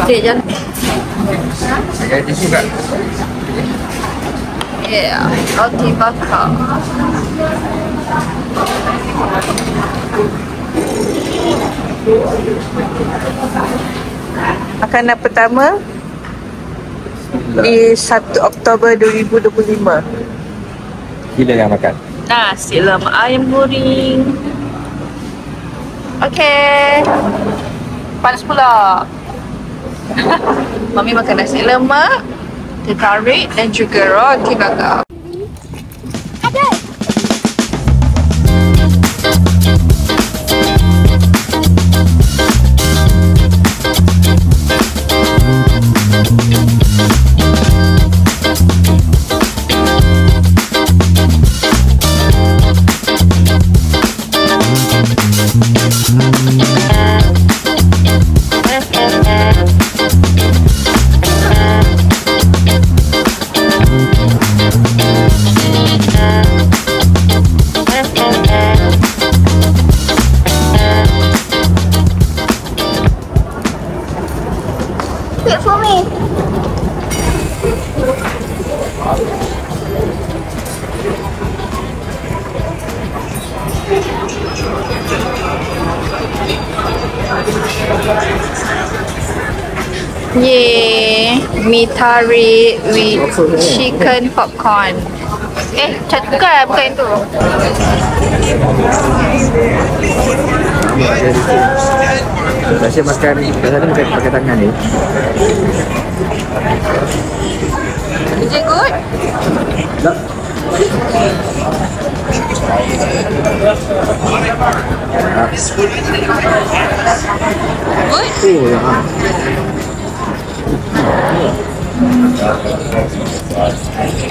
Cik jalan. Pakai tisu kat. Ya, roti bakar. Makanan pertama di 1 Oktober 2025. Gila yang makan. Nasi lemak ayam goreng. Okey. Panas pula. Mami makan nasi lemak, teh tarik dan juga roti bakar. Wait for me. Yeay, mi tarik with chicken popcorn. Bukan itu. Biasa makan, biasanya makan pakai tangan ni. Is it good? Tak. Good? Oh, ya.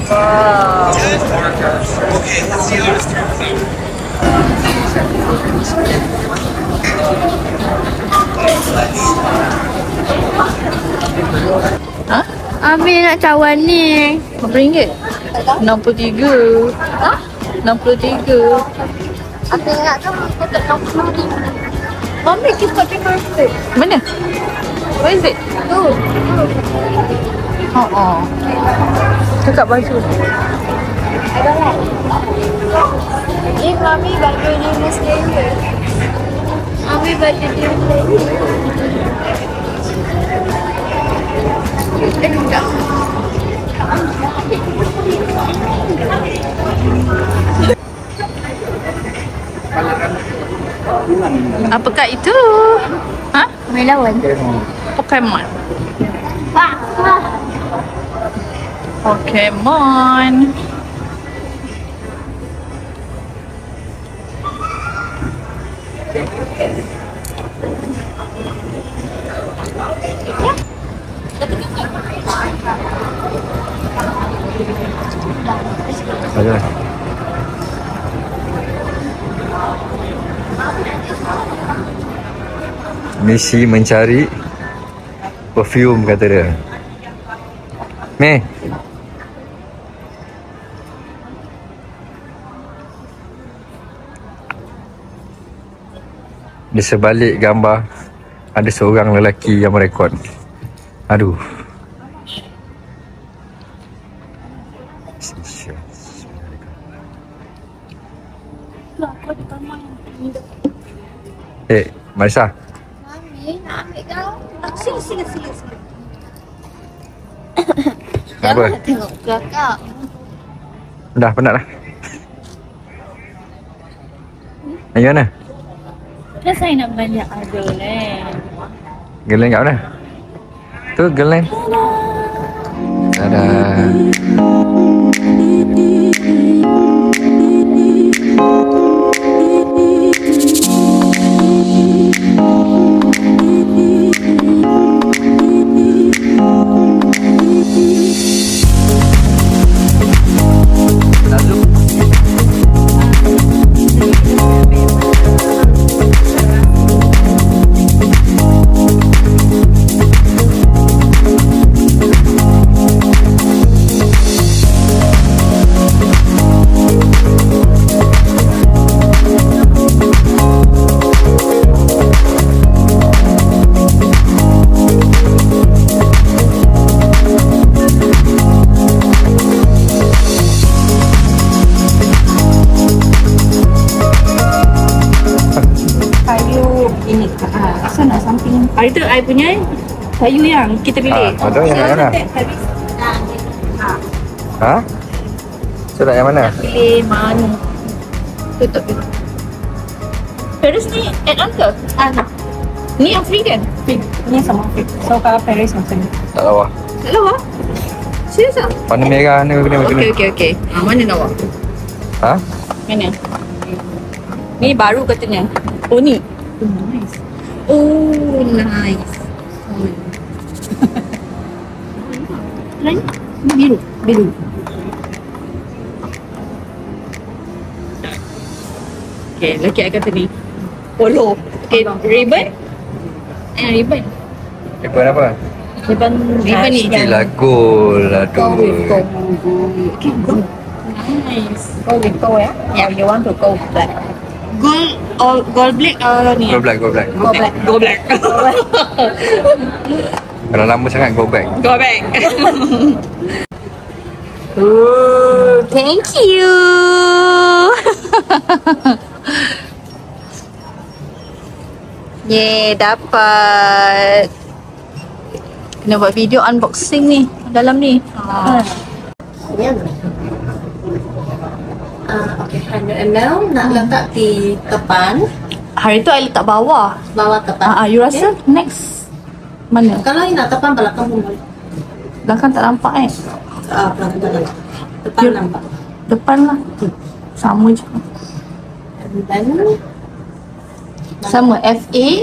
Wow. Hah? Ambil nak cawan ni. Berapa ringgit? 63. Hah? 63. Aku ingat kan kotak 60. Mami, kita pakai birthday. Mana? Where is it? Tu. Oh. Cakap baju. I don't like. Eh, Mami baju ni Muslim ke? Mami baju dia Muslim. Enggak. Apakah itu? Hah? Melawan. Pokemon. Wah. Pokemon. Ada. Misi mencari perfume kata dia. Meh. Di sebalik gambar ada seorang lelaki yang merekod. Aduh. Marisa. Mami nak ambil kau. Sini. Apa? Jangan tengok kakak. Dah penat lah. Ayo mana? Kan saya nak banyak idol Girl kat mana? Tu girl lain. Dadah. I punya kayu yang kita pilih. Ada yang mana? Ha? So nak yang mana? Pilih mana? Tutup dulu. Paris ni add-on ke? Nak. Ni yang free kan? Free. Ni sama free. So kalau Paris macam ni. Tak lawa. Tak lawa? Serius tak? Warna merah ni kena macam ni. Okey. Mana lawa? Ha? Mana? Ni baru katanya. Oh ni. Nice. Oh nice. Lain? Ni biru. Okay, lelaki I kata ni polo. Okay, ribbon. Ribbon. Ribbon apa? Ribbon ni. Gila gold. Go with Aduh. gold. Okay, gold. Nice. Go with gold ya? Yeah, you want to go black. Gold or gold black ni? Gold black. Go black. Kalau lama sangat go back. Go back. Ooh, thank you. Yeay, dapat. Kena buat video unboxing ni dalam ni. Okay, 100 ml nak letak di depan, Hari tu I letak bawah. bawah depan. You rasa next mana? Kalau you nak depan belakang pun boleh. Belakang tak nampak Belakang. Depan nampak. Depan lah. Sama je. And then Sama. FAIEY.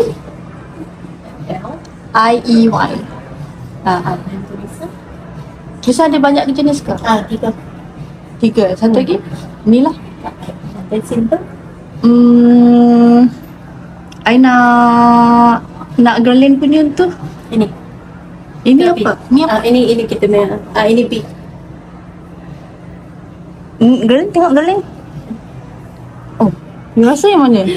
Kisah ada banyak jenis ke? 3. 3. Satu lagi? Ni lah. Very simple. I nak Guerlain punya tu. Ini. Ini apa? Ni apa? Ini kita punya. Ini B. Guerlain, tengok Guerlain. Oh, you rasa yang mana?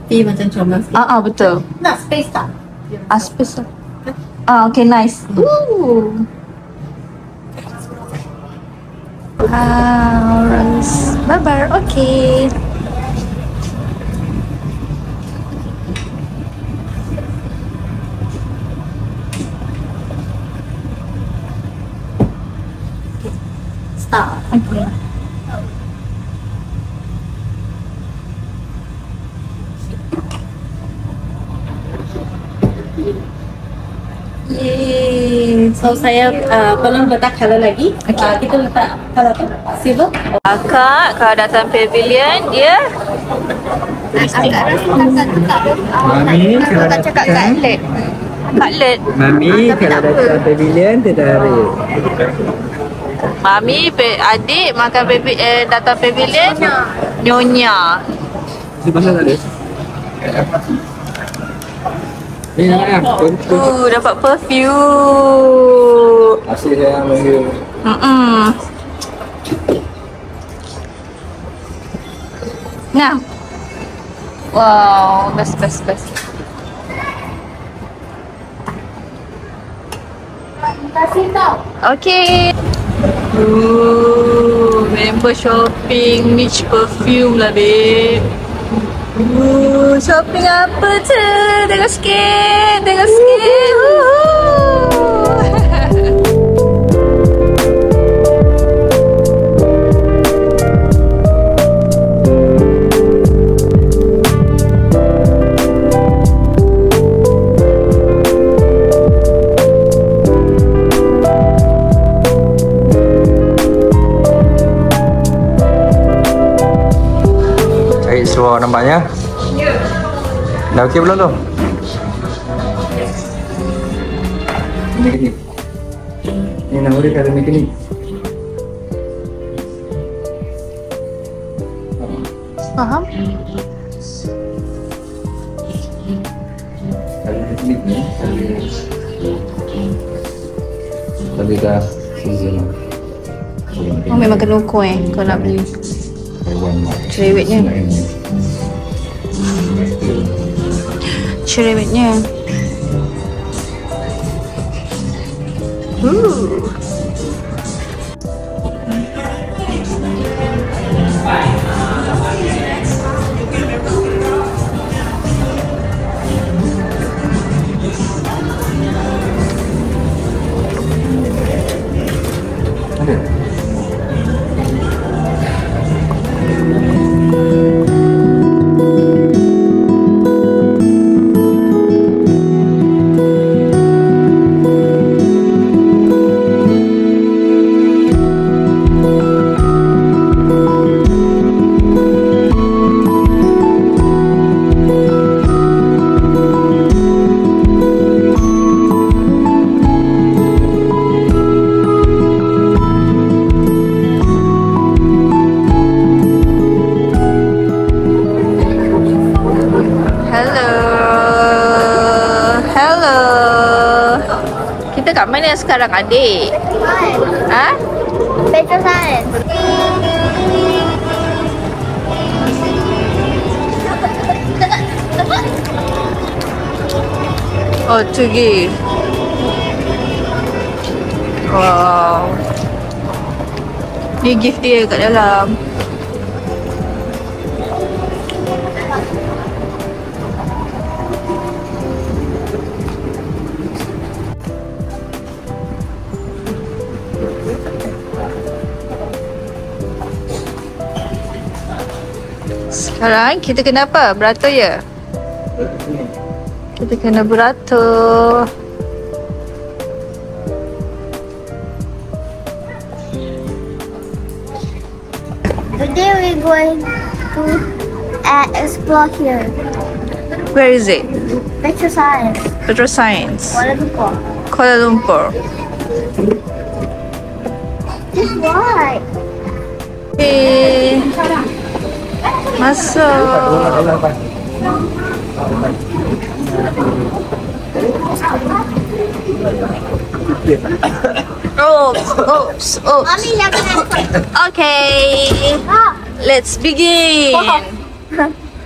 B macam comel. Betul. Nak space tak? Space lah. Okay, nice. Ooh. Bye-bye. Okay. Start. Okay. Yeay. So saya belum letak color lagi. Kita letak color tu silver. Kakak kalau datang pavilion dia Agak rasa tak Mami, kalau tak cakap cutlet. cutlet. Mami, kalau datang pavilion, tertarik. Mami, adik makan datang pavilion nyonya. Di mana tak ada? Ni nak Dapat perfume. Asyik saya panggil. Nah. Wow, best. Kasih tau. Okay. Member shopping Mitch perfume lah, babe. Shopping apa tu? Tengok sikit. Cari seluar nampaknya. Dah okey belum tu? Ni nama dia kalau mekanik. Faham? Kalau mekanik ni, tapi dah season lah. Oh, memang kena ukur kau nak beli. Cerewetnya. kat mana sekarang adik? Ha? Better science. Oh, tinggi. Wow. Ni gift dia kat dalam. Sekarang kita kena apa? Beratur ya? Kita kena beratur. Today we're going to explore here. Where is it? Better science. Petro Science. Kuala Lumpur. Kuala Lumpur. This why. Okay. Masuk. Oops. Mommy, Okay. Let's begin.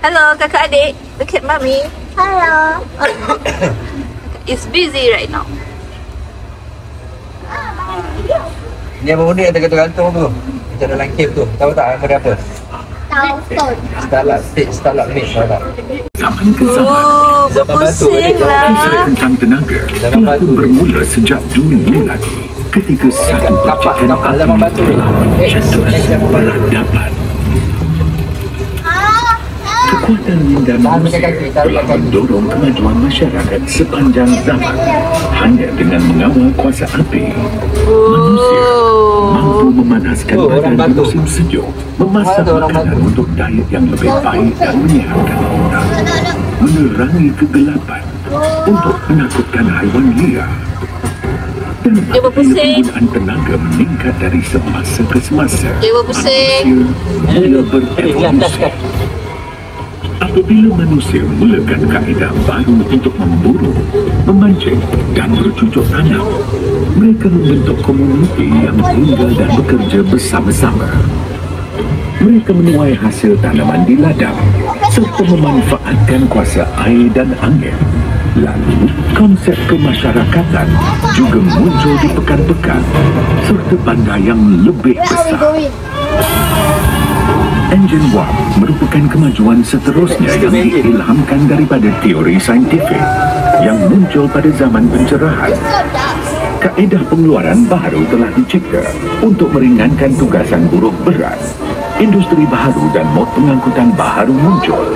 Hello, kakak adik. Look at mommy. Hello. It's busy right now. Ni apa benda yang tergantung tu? Macam dalam cave tu. Tahu tak nama dia apa? Tahu. Stalagmit, tahu tak? Zaman ke zaman, Oh, Zaman batu pusing ni. lah. kisah tentang tenaga Zaman telah batu. bermula sejak dunia lagi. Ketika satu percikan Kapal zaman api batu ni. telah mencetus peradaban. Kekuatan minda manusia telah mendorong kemajuan masyarakat sepanjang zaman. Hanya dengan mengawal kuasa api, manusia mampu memanaskan orang badan di batu. musim sejuk, memasak Orang makanan batu. untuk diet yang lebih baik dan menyehatkan orang, menerangi kegelapan untuk menakutkan haiwan liar. Dan Dia berpusing. penggunaan tenaga meningkat dari semasa ke semasa. Dia berpusing. Manusia mula berevolusi. Apabila manusia mulakan kaedah baru untuk memburu, memancing dan bercucuk tanam, mereka membentuk komuniti yang tinggal dan bekerja bersama-sama. Mereka menuai hasil tanaman di ladang serta memanfaatkan kuasa air dan angin. Lalu, konsep kemasyarakatan juga muncul di pekan-pekan serta bandar yang lebih besar. Engine warp merupakan kemajuan seterusnya yang diilhamkan daripada teori saintifik yang muncul pada zaman pencerahan. Kaedah pengeluaran baharu telah dicipta untuk meringankan tugasan buruh berat. Industri baharu dan mod pengangkutan baharu muncul.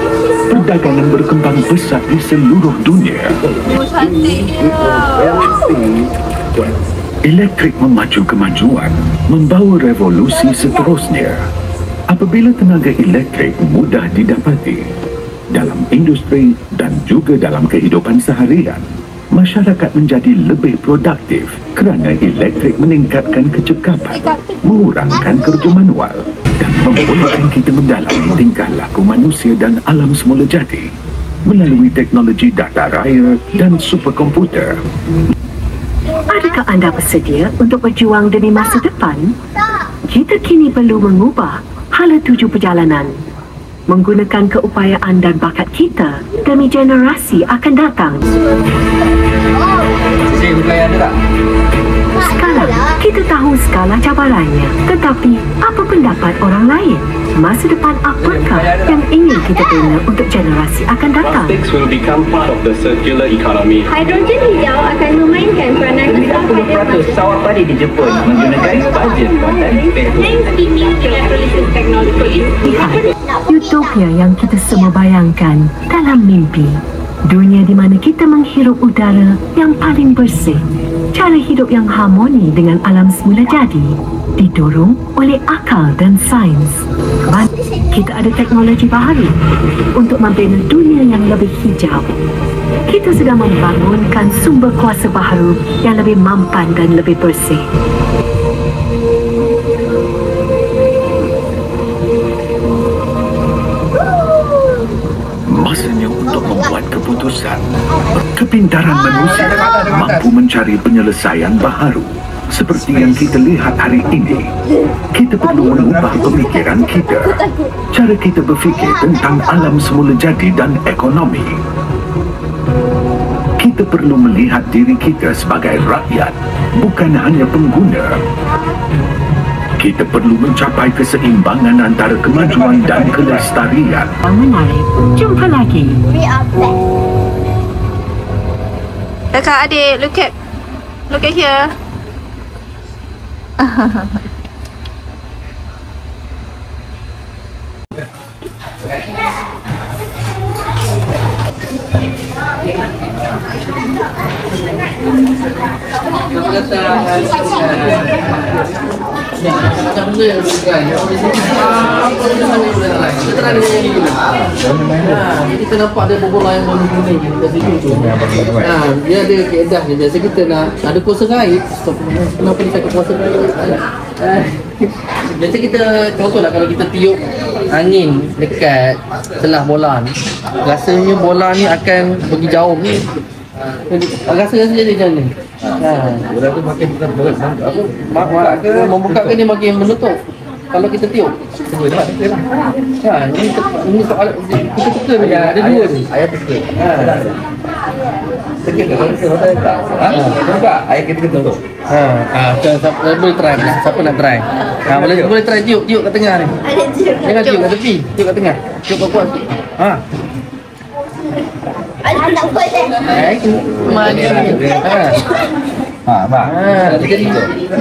Perdagangan berkembang pesat di seluruh dunia. Elektrik memacu kemajuan, membawa revolusi seterusnya. Apabila tenaga elektrik mudah didapati dalam industri dan juga dalam kehidupan seharian, masyarakat menjadi lebih produktif kerana elektrik meningkatkan kecekapan, mengurangkan kerja manual dan membolehkan kita mendalami tingkah laku manusia dan alam semula jadi melalui teknologi data raya dan superkomputer. Adakah anda bersedia untuk berjuang demi masa depan? Kita kini perlu mengubah hala tuju perjalanan, menggunakan keupayaan dan bakat kita demi generasi akan datang. Sisi budaya ada tak? Sekarang, kita tahu skala cabarannya. Tetapi, apa pendapat orang lain? Masa depan apakah yang ingin kita bina untuk generasi akan datang? Plastics will become part of the circular economy. Hidrogen hijau akan memainkan peranan besar pada 50% sawah padi di Jepun menggunakan baja buatan Lihat, utopia yang kita semua bayangkan dalam mimpi. Dunia di mana kita menghirup udara yang paling bersih. Cara hidup yang harmoni dengan alam semula jadi, didorong oleh akal dan sains. Kita ada teknologi baharu untuk membina dunia yang lebih hijau. Kita sedang membangunkan sumber kuasa baharu yang lebih mampan dan lebih bersih. Masanya untuk membuat keputusan. Kepintaran manusia mampu mencari penyelesaian baharu. Seperti yang kita lihat hari ini, kita perlu mengubah pemikiran kita. Cara kita berfikir tentang alam semula jadi dan ekonomi. Kita perlu melihat diri kita sebagai rakyat, bukan hanya pengguna. Kita perlu mencapai keseimbangan antara kemajuan dan kelestarian. Menarik. Jumpa lagi. We are black. Kakak adik, look at here. Kita nampak ada bola yang kuning kat situ tu. Dia ada keedah je. Biasa kita nak ada kuasa gaib. Kenapa dia cakap kuasa gaib? Biasa kita contohlah kalau kita tiup angin dekat celah bola ni, rasanya bola ni akan pergi jauh ni. Rasa jadi macam ni. Bola tu makin membuka ke dia makin menutup. Kalau kita tiup ini soal kita teka ni, ada dua ni. Ayah teka. Teka kalau kita tak. Nampak? Ayah kita tutup. Boleh try. Siapa nak try? Boleh try tiup kat tengah ni. Jangan tiup kat tepi, tiup kat tengah. Tiup kuat-kuat. Tak boleh.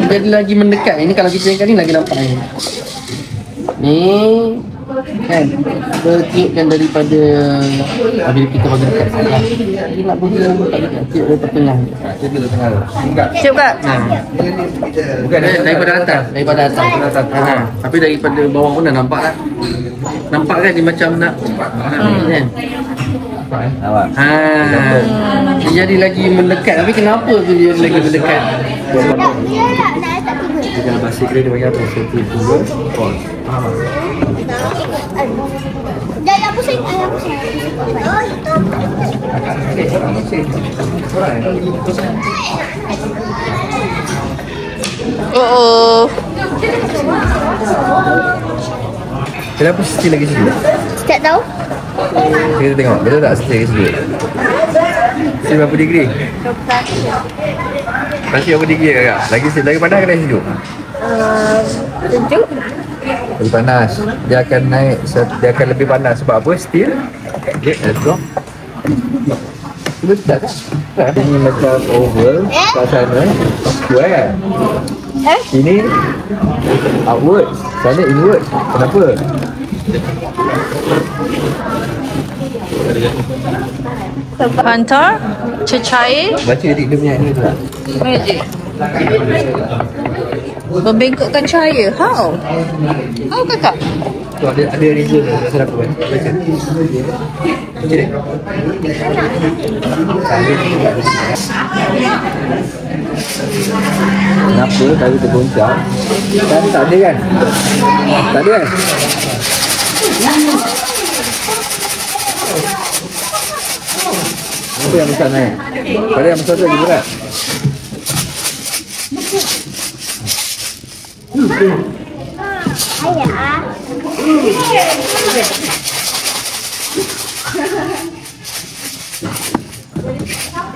Jadi lagi mendekat. Ini kalau kita ni lagi nampak ni. Ni kan bertiupkan daripada bila kita bagi dekat sana. Dia nak bagi tiup dari tengah. Tiup kat. Bukan daripada atas, tapi daripada bawah pun dah nampak lah. Nampak kan dia macam nak kan. Dia jadi lagi mendekat. Tapi kenapa tu dia lagi mendekat? Dalam bahasa Inggeris dia panggil apa? Centrifugal force. Jangan pusing. Kenapa still lagi sejuk? Tak tahu. Kita tengok, betul tak still lagi sejuk? Still berapa degree? 21. Masih berapa degree agak? Lagi panas ke lagi sejuk? Sejuk. Lebih panas. Dia akan naik, dia akan lebih panas. Sebab apa? Still. Okay, let's go. Cuba tak kan? Ini macam oval kat sana. Square kan? Ini outward. Sana inward. Kenapa? Hantar cecair Baca dia punya ni tu tak? magic. Membengkokkan cahaya. How kakak? Tu ada reason dia rasa apa kan? Baca. Baca dia. Kenapa tadi tergoncang? Kan tak ada kan? Tak ada kan? Apa yang besar naik? Pada yang besar tu lagi berat.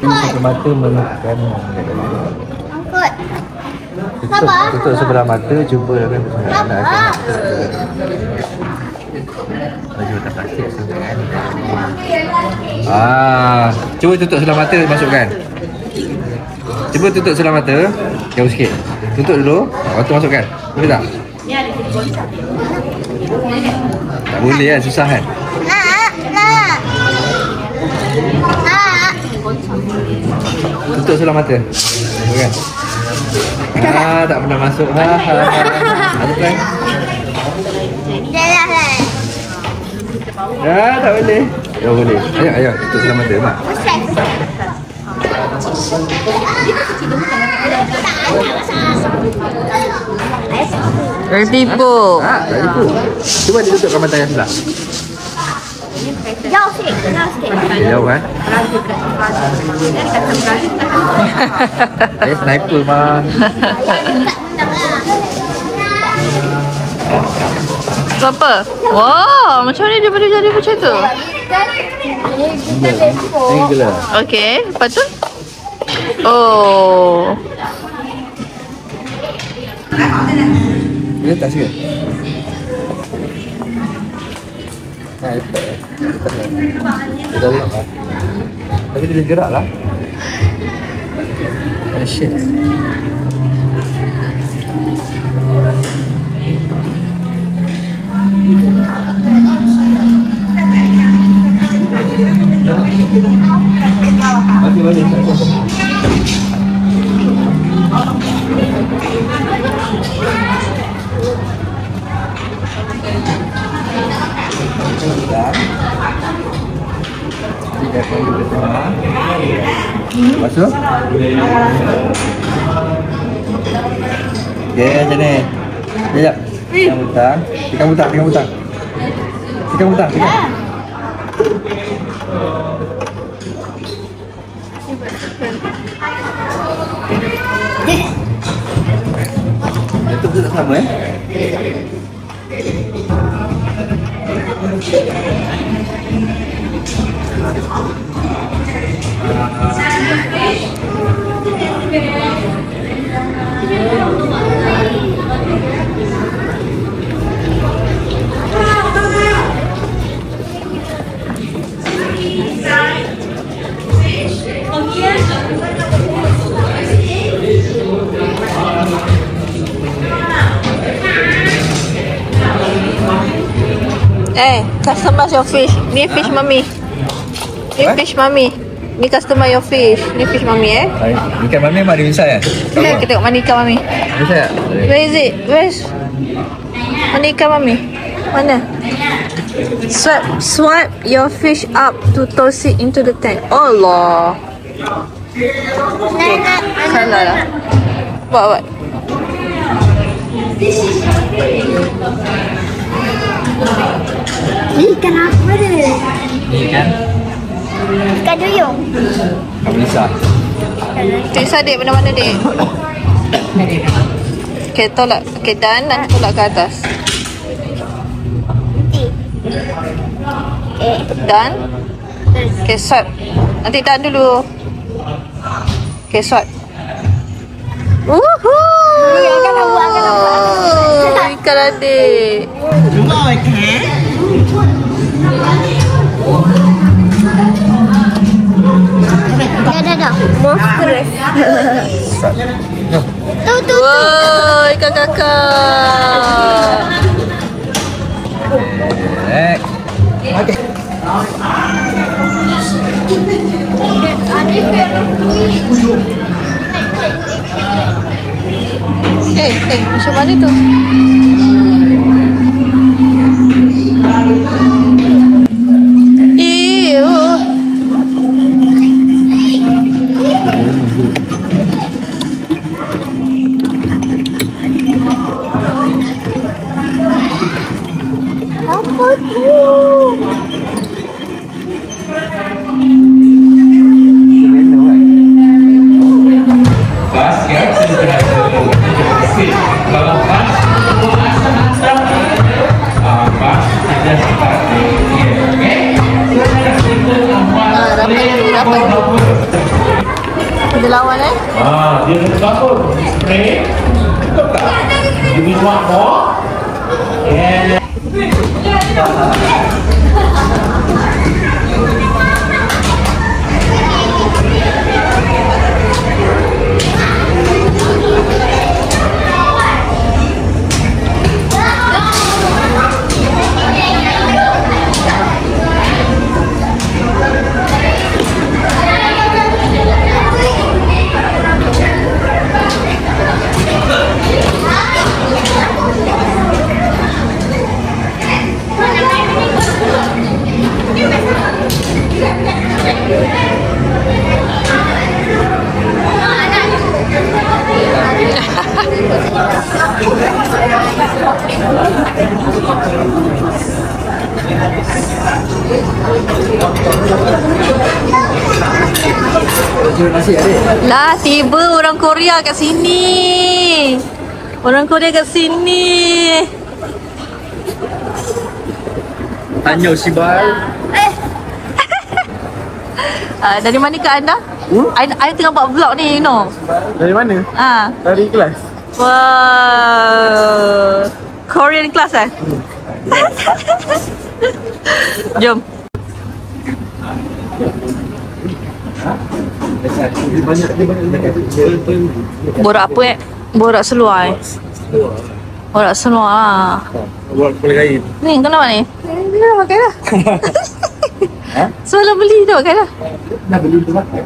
Satu mata menekan. Angkut. Tutup sebelah mata, cuba kan nak baju tak plastik kan. Cuba tutup sebelah mata, masukkan. Cuba tutup sebelah mata, jauh sikit. Tutup dulu, lepas tu masukkan. Boleh tak? Tak boleh kan, susah kan? Tutup sebelah mata. Kan? Tak pernah masuk. Ada plan? Tak boleh. Ya boleh. Ayo, tutup sebelah mata mak. Tertipu. Tak tipu. Cuba dia tutupkan mata yang sebelah. Jauh sikit. Jauh kan? Sniper mah. Berapa? Wow, macam mana dia boleh jadi macam tu? Angular. Okay, lepas tu? Oh. Dia tak sikit. Dia dah lemak lah. Tapi dia gerak lah. Shit. Masuk. Okey, macam ni. Sekejap. Tekan butang. Itu tak sama Customize your fish. Ni fish mami. Fish mami. Ni customize your fish. Ni fish mami Ikan mami memang ada misal kan? Kita tengok mana ikan mami. Misal tak? Where is it? Mana ikan mami? Mana? Swipe your fish up to toss it into the tank. Allah. Salah lah. Buat. Ikan apa dia? Ikan Duyung. Ikan Melissa. Periksa dek mana-mana dek. Okay, tolak. Okay, dan tolak ke atas. Dan. Okay, swipe. Nanti dan dulu. Okay, swipe. Woohoo! Ikan adik. Dah. Monstrous. Tu. Wow, ikan kakak. Okay. Macam mana tu? Apa tu? Ada lawan dia nak bangun. Spray. Betul tak? You will want more. And Lah, tiba orang Korea kat sini. Orang Korea kat sini. Tanya si Bal. Dari mana ke anda? I tengah buat vlog ni, you know. Dari mana? Dari kelas. Wow. Korean class eh? Jom. Borak apa Borak seluar Borak seluar lah. Buat kepala kain. Ni kenapa ni? Ni dah pakai dah. Semalam beli dah pakai dah. Dah beli tu pakai.